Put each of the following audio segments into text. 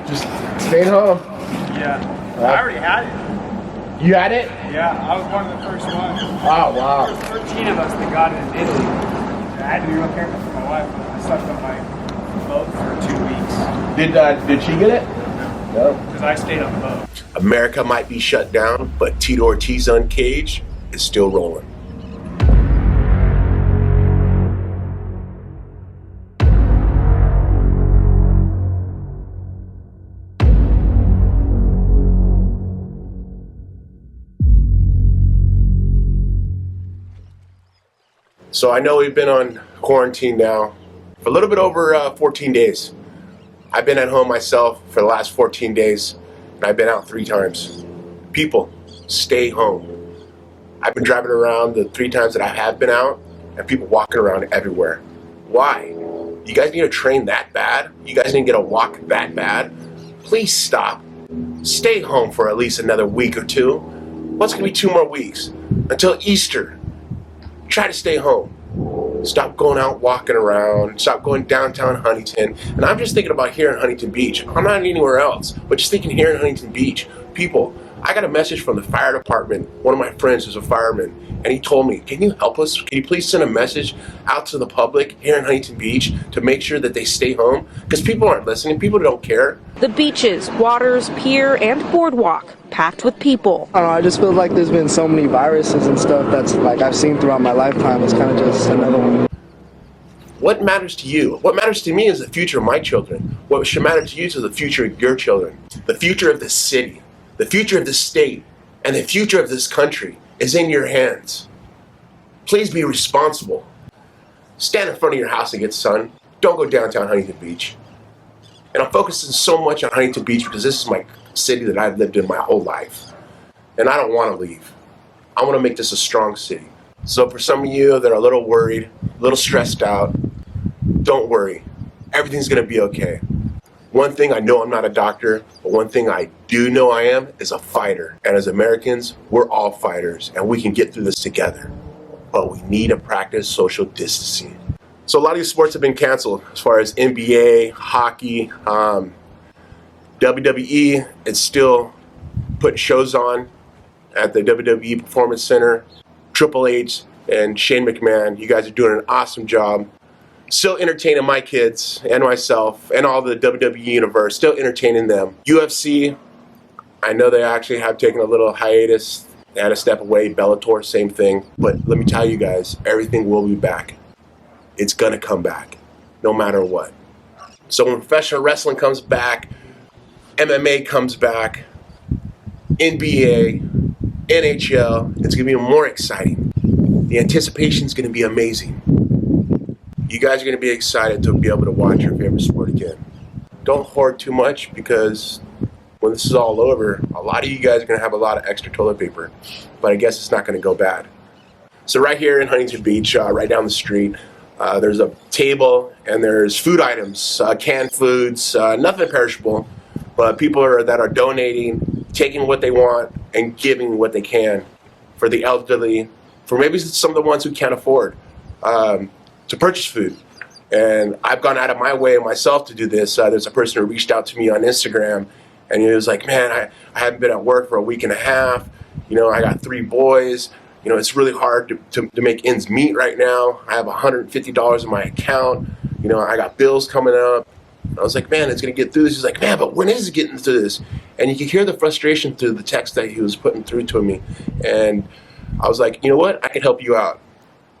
Just staying home. Yeah. I already had it. You had it? Yeah, I was one of the first ones. Oh, wow. There was 13 of us that got it in Italy. I had to be real careful for my wife. I slept on my boat for 2 weeks. Did she get it? No. Because I stayed on the boat. America might be shut down, but Tito Ortiz Uncaged is still rolling. So I know we've been on quarantine now for a little bit over 14 days. I've been at home myself for the last 14 days, and I've been out 3 times. People, stay home. I've been driving around the 3 times that I have been out, and people walking around everywhere. Why? You guys need to train that bad? You guys need to get a walk that bad? Please stop. Stay home for at least another week or 2. What's gonna be 2 more weeks? Until Easter. Try to stay home. Stop going out walking around. Stop going downtown Huntington. And I'm just thinking about here in Huntington Beach. I'm not anywhere else, but just thinking here in Huntington Beach. People, I got a message from the fire department. One of my friends is a fireman, and he told me, can you help us? Can you please send a message out to the public here in Huntington Beach to make sure that they stay home? Because people aren't listening. People don't care. The beaches, waters, pier, and boardwalk packed with people. I don't know, I just feel like there's been so many viruses and stuff that's like I've seen throughout my lifetime. It's kind of just another one. What matters to you? What matters to me is the future of my children. What should matter to you is the future of your children. The future of this city, the future of this state, and the future of this country is in your hands. Please be responsible. Stand in front of your house and get sun. Don't go downtown Huntington Beach. And I'm focusing so much on Huntington Beach because this is my city that I've lived in my whole life. And I don't want to leave. I want to make this a strong city. So for some of you that are a little worried, a little stressed out, don't worry. Everything's going to be okay. One thing I know, I'm not a doctor, but one thing I do know I am is a fighter. And as Americans, we're all fighters and we can get through this together. But we need to practice social distancing. So a lot of these sports have been canceled as far as NBA, hockey, WWE is still putting shows on at the WWE Performance Center. Triple H and Shane McMahon, you guys are doing an awesome job. Still entertaining my kids and myself and all the WWE universe, still entertaining them. U.S.A, I know they actually have taken a little hiatus. They had to step away. Bellator, same thing. But let me tell you guys, everything will be back. It's gonna come back, no matter what. So when professional wrestling comes back, MMA comes back, NBA, NHL, it's gonna be more exciting. The anticipation is gonna be amazing. You guys are gonna be excited to be able to watch your favorite sport again. Don't hoard too much because when this is all over, a lot of you guys are gonna have a lot of extra toilet paper, but I guess it's not gonna go bad. So right here in Huntington Beach, right down the street, there's a table and there's food items, canned foods, nothing perishable, but people that are donating, taking what they want and giving what they can for the elderly, for maybe some of the ones who can't afford to purchase food. And I've gone out of my way myself to do this. There's a person who reached out to me on Instagram and he was like, man, I haven't been at work for a week and a half. You know, I got 3 boys. You know, it's really hard to make ends meet right now. I have $150 in my account. You know, I got bills coming up. I was like, man, it's going to get through this. He's like, man, but when is it getting through this? And you could hear the frustration through the text that he was putting through to me. And I was like, you know what? I can help you out.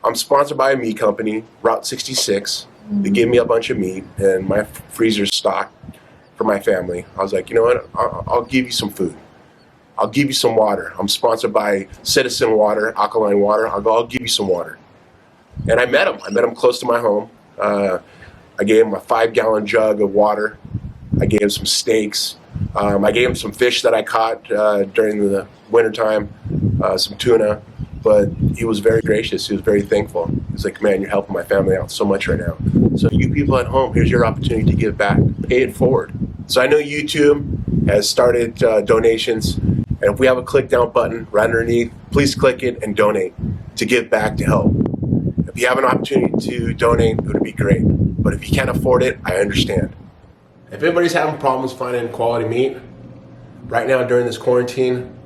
I'm sponsored by a meat company, Route 66. They gave me a bunch of meat and my freezer's stocked for my family. I was like, you know what? I'll give you some food. I'll give you some water. I'm sponsored by Citizen Water, alkaline water. I'll give you some water. And I met him. I met him close to my home. I gave him a 5-gallon jug of water. I gave him some steaks. I gave him some fish that I caught during the wintertime, some tuna. But he was very gracious. He was very thankful. He was like, man, you're helping my family out so much right now. So you people at home, here's your opportunity to give back. Pay it forward. So I know YouTube has started donations. And if we have a click down button right underneath, please click it and donate to give back to help. If you have an opportunity to donate, it would be great. But if you can't afford it, I understand. If anybody's having problems finding quality meat, right now during this quarantine,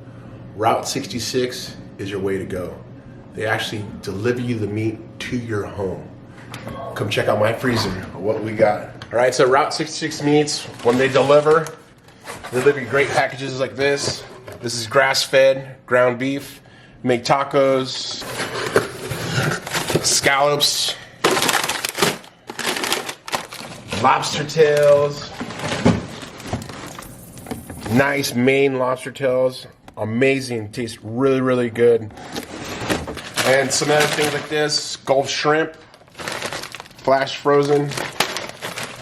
Route 66 is your way to go. They actually deliver you the meat to your home. Come check out my freezer, what we got. All right, so Route 66 meats, when they deliver you great packages like this. This is grass-fed, ground beef. Make tacos, scallops, lobster tails, nice Maine lobster tails, amazing, tastes really, really good. And some other things like this, Gulf shrimp, flash frozen,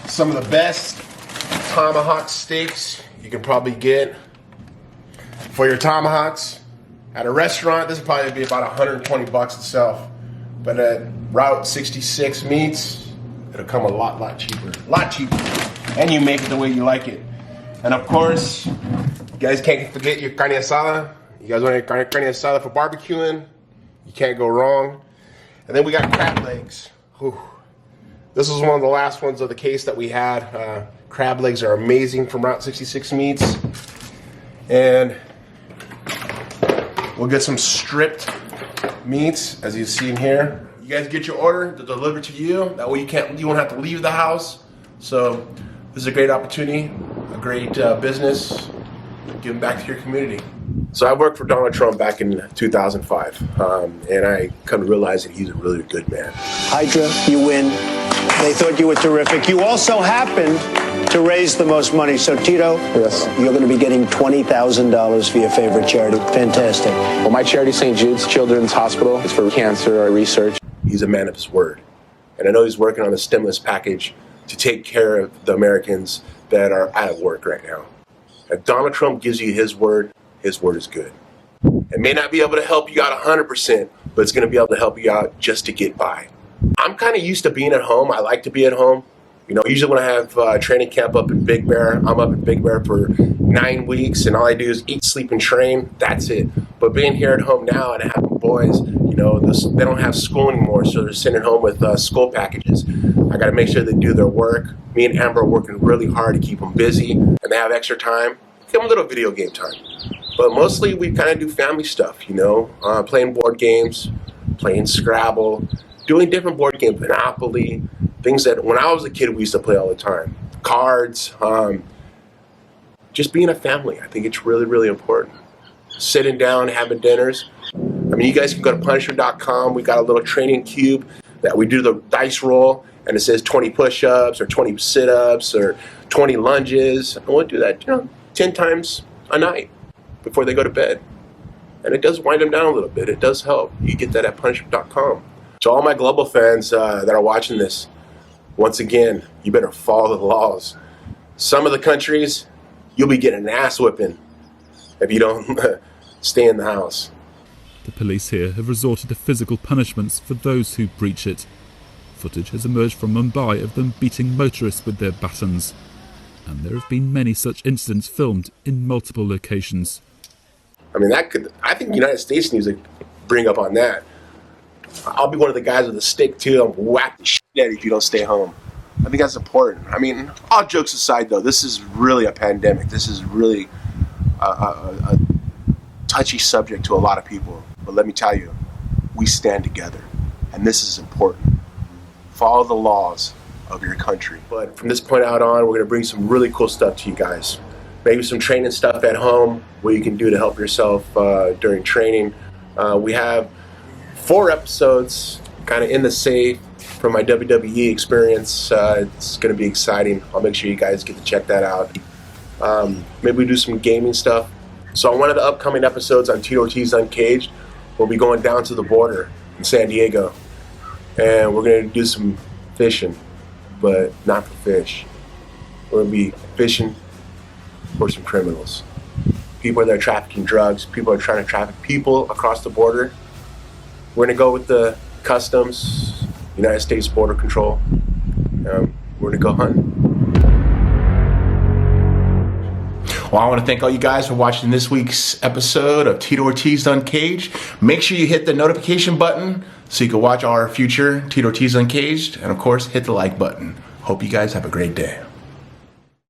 some of the best tomahawk steaks you can probably get for your tomahawks. At a restaurant, this would probably be about 120 bucks itself. But at Route 66 Meats, it'll come a lot cheaper. And you make it the way you like it. And of course, you guys can't forget your carne asada. You guys want your carne asada for barbecuing? You can't go wrong. And then we got crab legs. Whew. This was one of the last ones of the case that we had. Crab legs are amazing from Route 66 Meats. And we'll get some stripped meats, as you see in here. You guys get your order, they'll deliver to you. That way you won't have to leave the house. So this is a great opportunity, a great business, giving back to your community. So I worked for Donald Trump back in 2005, and I come to realize that he's a really good man. Hydra, you win. They thought you were terrific. You also happened to raise the most money. So, Tito, Yes. You're going to be getting $20,000 for your favorite charity. Fantastic. Well, my charity, St. Jude's Children's Hospital, is for cancer research. He's a man of his word. And I know he's working on a stimulus package to take care of the Americans that are out of work right now. If Donald Trump gives you his word is good. It may not be able to help you out 100%, but it's going to be able to help you out just to get by. I'm kind of used to being at home. I like to be at home. You know, usually when I have training camp up in Big Bear, I'm up in Big Bear for 9 weeks, and all I do is eat, sleep, and train. That's it. But being here at home now and having boys, you know, they don't have school anymore, so they're sitting home with school packages. I got to make sure they do their work. Me and Amber are working really hard to keep them busy, and they have extra time. Give them a little video game time. But mostly we kind of do family stuff, you know, playing board games, playing Scrabble, doing different board games, Monopoly, things that when I was a kid we used to play all the time. Cards, just being a family. I think it's really, really important. Sitting down, having dinners. I mean, you guys can go to Punisher.com. We got a little training cube that we do the dice roll, and it says 20 push-ups or 20 sit-ups or 20 lunges. And we'll do that, you know, 10 times a night before they go to bed. And it does wind them down a little bit. It does help. You get that at Punisher.com. To all my global fans that are watching this, once again, you better follow the laws. Some of the countries, you'll be getting an ass whipping if you don't stay in the house. The police here have resorted to physical punishments for those who breach it. Footage has emerged from Mumbai of them beating motorists with their batons. And there have been many such incidents filmed in multiple locations. I mean, I think the United States needs to bring up on that. I'll be one of the guys with a stick too. I'll whack the shit at you if you don't stay home. I think that's important. I mean, all jokes aside though, this is really a pandemic. This is really a touchy subject to a lot of people. But let me tell you, we stand together. And this is important. Follow the laws of your country. But from this point out on, we're going to bring some really cool stuff to you guys. Maybe some training stuff at home, what you can do to help yourself during training. We have 4 episodes kind of in the safe from my WWE experience. It's going to be exciting. I'll make sure you guys get to check that out. Maybe we do some gaming stuff. So on one of the upcoming episodes on Tito Ortiz Uncaged, we'll be going down to the border in San Diego. And we're going to do some fishing, but not for fish. We're going to be fishing for some criminals. People that are trafficking drugs, people are trying to traffic people across the border. We're going to go with the Customs, United States Border Control. We're going to go hunting. Well, I want to thank all you guys for watching this week's episode of Tito Ortiz Uncaged. Make sure you hit the notification button so you can watch our future Tito Ortiz Uncaged. And of course, hit the like button. Hope you guys have a great day.